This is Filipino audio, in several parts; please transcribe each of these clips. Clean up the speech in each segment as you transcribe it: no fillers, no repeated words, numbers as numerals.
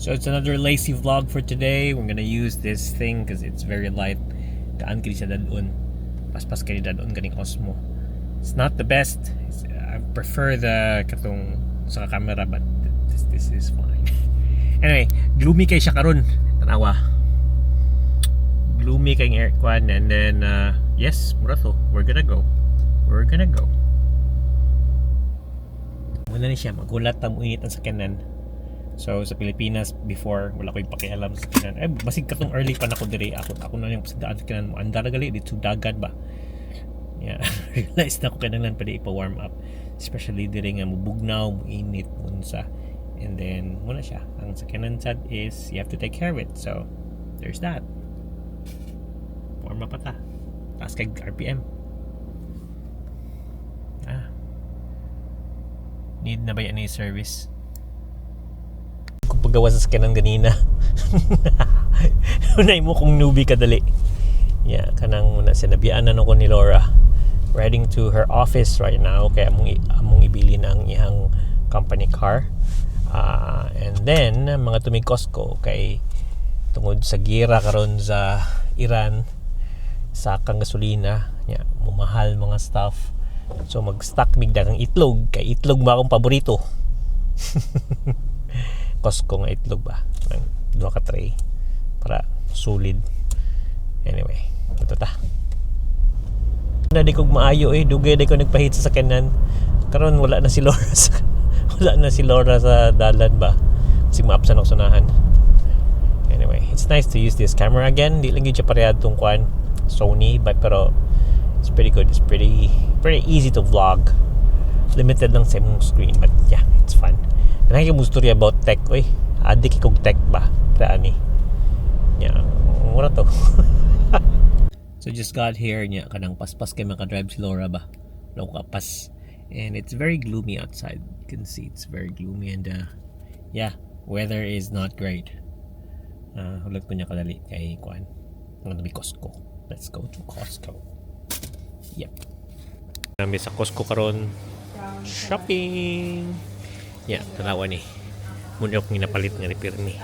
So it's another lazy vlog for today. We're gonna use this thing because it's very light. Kaan kini siya dadun. Paspas kini dadun kaning Osmo. It's not the best. I prefer the katong sa camera, but this is fine. Anyway, gloomy kay siya karon. Tanawa. Gloomy kay aircon, and then yes, mura to. We're gonna go. Muna ni siya magulat ang init ang sakyanan. So sa Pilipinas before wala ko pakialam sa sakyanan. Basig katong early pa na ko diri. Ako na yung pasidaan sa sakyanan mo. Andar gali dito dagat ba. Yeah, realize na ko kinahanglan pa di ipa-warm up. Especially diri nga mubugnaw, muinit unsa. And then muna siya. Ang sakyanan sad is you have to take care of it. So there's that. Warm up pa ta. Taas kay RPM. Need na ba yan service? Kung paggawa sa sakyanan ganina. Unay mo kung newbie ka dali. Yeah, kanang muna sinabian na ko ni Laura. Riding to her office right now. Kaya among ibili na ang ihang company car. And then, mga tumig Costco. Kay tungod sa gira karon sa Iran. Sa kang gasolina. Yeah, mumahal mga stuff. So mag-stock migda kang itlog. Kay itlog ba akong paborito. Costco nga itlog ba. 2 ka tray. Para solid. Anyway. Ito ta. Na di kog maayo dugay di ko nagpahit sa sakyanan. Karon wala na si Laura sa dalan ba. Kasi maapsan ako sunahan. Anyway. It's nice to use this camera again. Di lang yun siya parehad tong kwan. Sony. Pero it's pretty good. It's pretty easy to vlog. Limited lang sa mong screen, but yeah, it's fun. Kanang yung story about tech, adik kong tech ba? Ani. Yeah, mura to. So just got here niya kanang paspas kay maka-drive si Laura ba? Law kapas. And it's very gloomy outside. You can see it's very gloomy, and yeah, weather is not great. Hulag ko niya kadali kay kuan. Ang nabi Costco. Let's go to Costco. Yep. Kami sa Costco karon shopping. Yeah, tanawa ni. Muna akong ginapalit nga repair ni.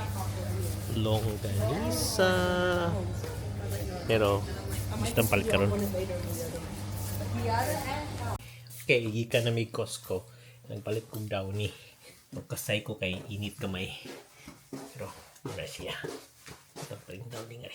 Longganisa. Pero basta palit karon. Okay, gikan na may Costco. Nagpalit kong daw ni. Magkasay ko kay init gamay. Pero wala siya. Ito pa rin daw ni nga.